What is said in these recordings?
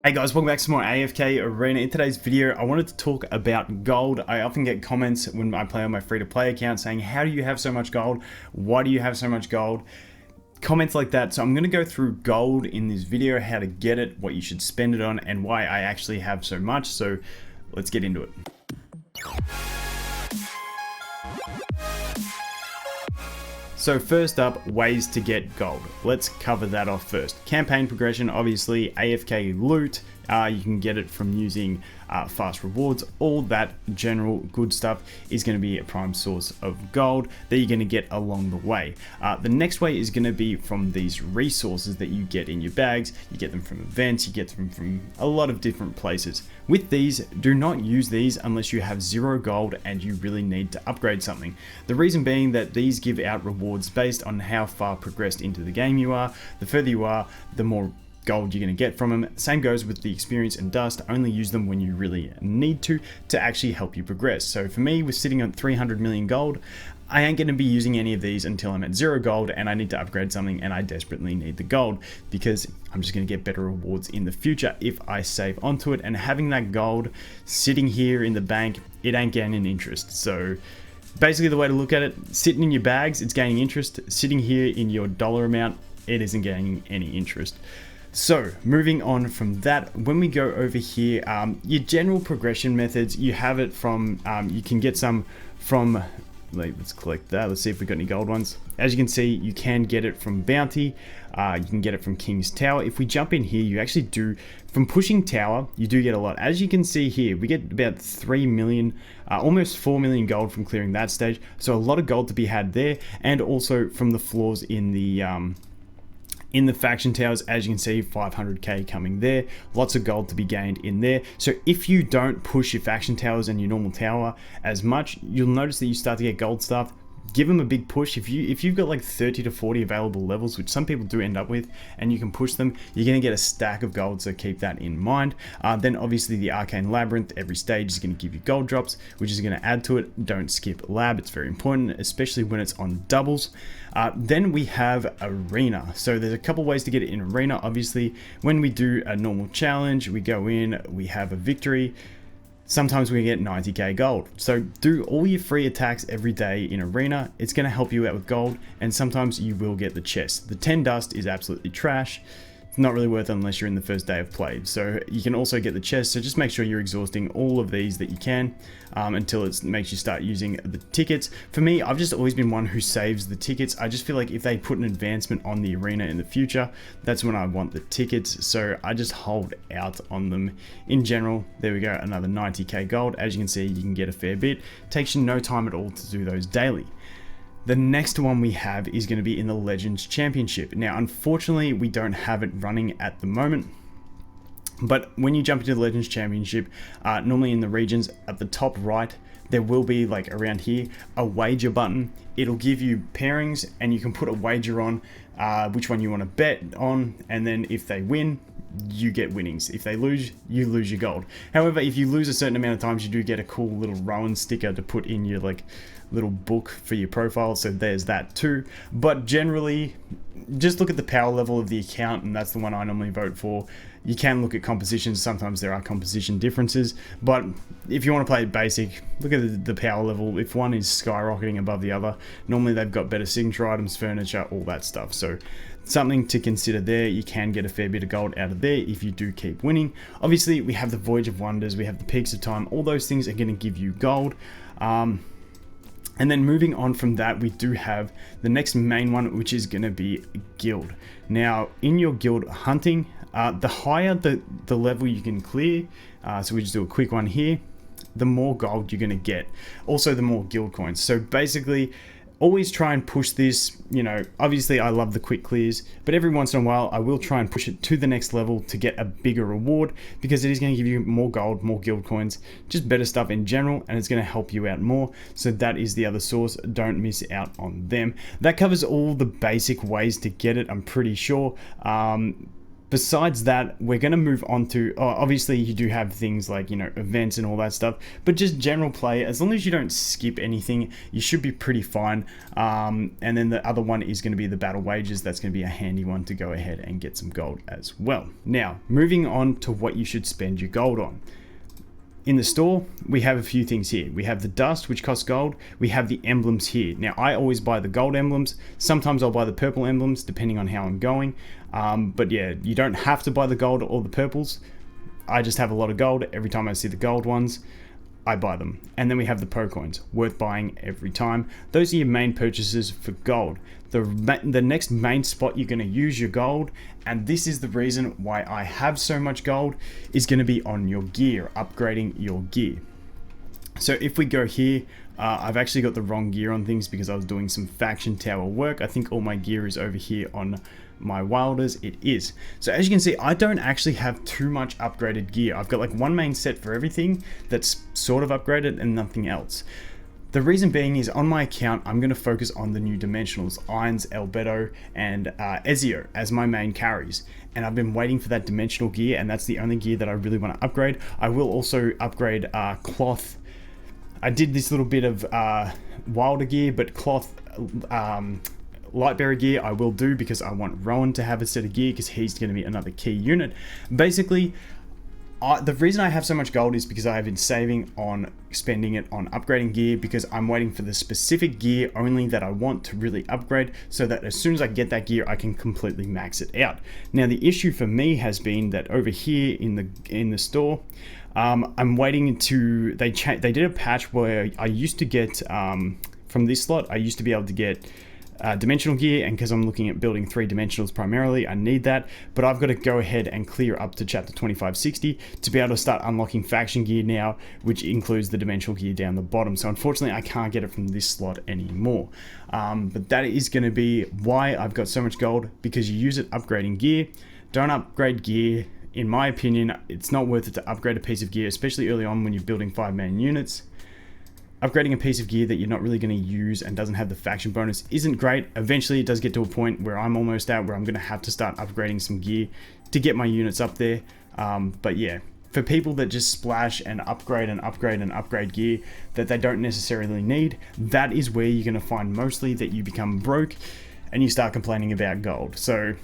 Hey guys, welcome back to more AFK Arena. In today's video, I wanted to talk about gold. I often get comments when I play on my free-to-play account saying, how do you have so much gold? Why do you have so much gold? Comments like that. So I'm going to go through gold in this video, how to get it, what you should spend it on, and why I actually have so much. So let's get into it. So first up, ways to get gold. Let's cover that off first. Campaign progression, obviously, AFK loot. You can get it from using fast rewards. All that general good stuff is going to be a prime source of gold that you're going to get along the way. The next way is going to be from these resources that you get in your bags. You get them from events, you get them from a lot of different places. With these, do not use these unless you have 0 gold and you really need to upgrade something. The reason being that these give out rewards based on how far progressed into the game you are. The further you are, the more gold you're going to get from them. Same goes with the experience and dust. Only use them when you really need to actually help you progress. So for me, with sitting on 300 million gold, I ain't going to be using any of these until I'm at 0 gold and I need to upgrade something and I desperately need the gold because I'm just going to get better rewards in the future if I save onto it. And having that gold sitting here in the bank, it ain't gaining interest. So basically the way to look at it, sitting in your bags, it's gaining interest. Sitting here in your dollar amount, it isn't gaining any interest. So moving on from that, when we go over here, your general progression methods, you have it from, you can get some from, let's collect that. Let's see if we got any gold ones. As you can see, you can get it from Bounty. You can get it from King's Tower. If we jump in here, you actually do, from pushing tower, you do get a lot. As you can see here, we get about 3 million, almost 4 million gold from clearing that stage. So a lot of gold to be had there. And also from the floors in the faction towers, as you can see, 500k coming there. Lots of gold to be gained in there. So if you don't push your faction towers and your normal tower as much, you'll notice that you start to get gold stuff. Give them a big push. If you've got like 30 to 40 available levels, which some people do end up with, and you can push them, you're going to get a stack of gold, so keep that in mind. Then obviously the Arcane Labyrinth, every stage is going to give you gold drops, which is going to add to it. Don't skip lab, it's very important, especially when it's on doubles. Then we have Arena. So there's a couple ways to get it in Arena. Obviously, when we do a normal challenge, we go in, we have a victory. Sometimes we get 90k gold. So do all your free attacks every day in Arena. It's going to help you out with gold, and sometimes you will get the chest. The 10 dust is absolutely trash. It's not really worth it unless you're in the first day of play. So you can also get the chest, so just make sure you're exhausting all of these that you can until it makes you start using the tickets. For me, I've just always been one who saves the tickets. I just feel like if they put an advancement on the Arena in the future, that's when I want the tickets. So I just hold out on them in general. There we go, another 90k gold. As you can see, you can get a fair bit. Takes you no time at all to do those daily. The next one we have is going to be in the Legends Championship. Now, unfortunately, we don't have it running at the moment. But when you jump into the Legends Championship, normally in the regions at the top right, there will be, like around here, a wager button. It'll give you pairings and you can put a wager on which one you want to bet on. And then if they win, you get winnings. If they lose, you lose your gold. However, if you lose a certain amount of times, you do get a cool little Rowan sticker to put in your little book for your profile. So there's that too. But generally, just look at the power level of the account, and that's the one I normally vote for. You can look at compositions. Sometimes there are composition differences, but if you want to play it basic, look at the power level. If one is skyrocketing above the other, normally they've got better signature items, furniture, all that stuff. So something to consider there. You can get a fair bit of gold out of there if you do keep winning. Obviously, we have the Voyage of Wonders, we have the Peaks of Time. All those things are going to give you gold. And then moving on from that, we do have the next main one, which is going to be guild. Now, in your guild hunting, the higher the level you can clear, so we just do a quick one here, the more gold you're going to get. Also, the more guild coins. So basically, always try and push this. You know, obviously I love the quick clears, but every once in a while I will try and push it to the next level to get a bigger reward, because it is going to give you more gold, more guild coins, just better stuff in general, and it's going to help you out more. So that is the other source. Don't miss out on them. That covers all the basic ways to get it, I'm pretty sure. Besides that, we're going to move on to, obviously you do have things like, events and all that stuff, but just general play, as long as you don't skip anything, you should be pretty fine. And then the other one is going to be the battle wages. That's going to be a handy one to go ahead and get some gold as well. Now, moving on to what you should spend your gold on. In the store, we have a few things here. We have the dust, which costs gold. We have the emblems here. Now, I always buy the gold emblems. Sometimes I'll buy the purple emblems, depending on how I'm going. But yeah, you don't have to buy the gold or the purples. I just have a lot of gold. Every time I see the gold ones, I buy them. And then we have the pro coins, worth buying every time. Those are your main purchases for gold. The next main spot you're going to use your gold, and this is the reason why I have so much gold, is going to be on your gear, upgrading your gear. So if we go here, I've actually got the wrong gear on things because I was doing some faction tower work. I think all my gear is over here on my wilders. It is. So as you can see, I don't actually have too much upgraded gear. I've got like one main set for everything that's sort of upgraded and nothing else. The reason being is on my account, I'm going to focus on the new dimensionals, Irons, Albedo, and Ezio as my main carries. And I've been waiting for that dimensional gear, and that's the only gear that I really want to upgrade. I will also upgrade cloth. I did this little bit of wilder gear, but cloth Lightbearer gear I will do because I want Rowan to have a set of gear because he's going to be another key unit. Basically, the reason I have so much gold is because I have been saving on spending it on upgrading gear, because I'm waiting for the specific gear only that I want to really upgrade, so that as soon as I get that gear I can completely max it out. Now the issue for me has been that over here in the store, I'm waiting to they did a patch where I used to get from this slot I used to be able to get dimensional gear, and because I'm looking at building 3 dimensionals primarily, I need that, but I've got to go ahead and clear up to chapter 2560 to be able to start unlocking faction gear now, which includes the dimensional gear down the bottom. So unfortunately I can't get it from this slot anymore, but that is going to be why I've got so much gold, because you use it upgrading gear. Don't upgrade gear. In my opinion, it's not worth it to upgrade a piece of gear, especially early on when you're building 5-man units. Upgrading a piece of gear that you're not really going to use and doesn't have the faction bonus isn't great. Eventually it does get to a point where I'm almost at where I'm going to have to start upgrading some gear to get my units up there. But yeah, for people that just splash and upgrade and upgrade and upgrade gear that they don't necessarily need, that is where you're going to find mostly that you become broke and you start complaining about gold. So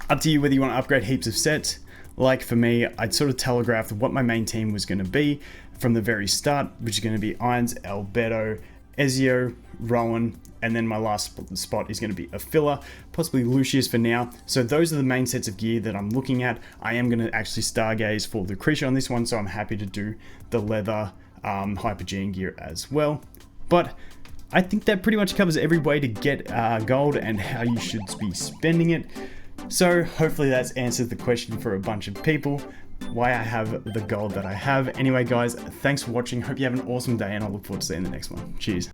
up to you whether you want to upgrade heaps of sets. Like for me, I'd sort of telegraphed what my main team was going to be from the very start, which is going to be Irons, Albedo, Ezio, Rowan, and then my last spot is going to be a filler, possibly Lucius for now. So those are the main sets of gear that I'm looking at. I am going to actually stargaze for Lucretia on this one, so I'm happy to do the leather Hypergean gear as well. But I think that pretty much covers every way to get gold and how you should be spending it. So hopefully that's answered the question for a bunch of people, why I have the gold that I have. Anyway guys, thanks for watching. Hope you have an awesome day, and I look forward to seeing the next one. Cheers.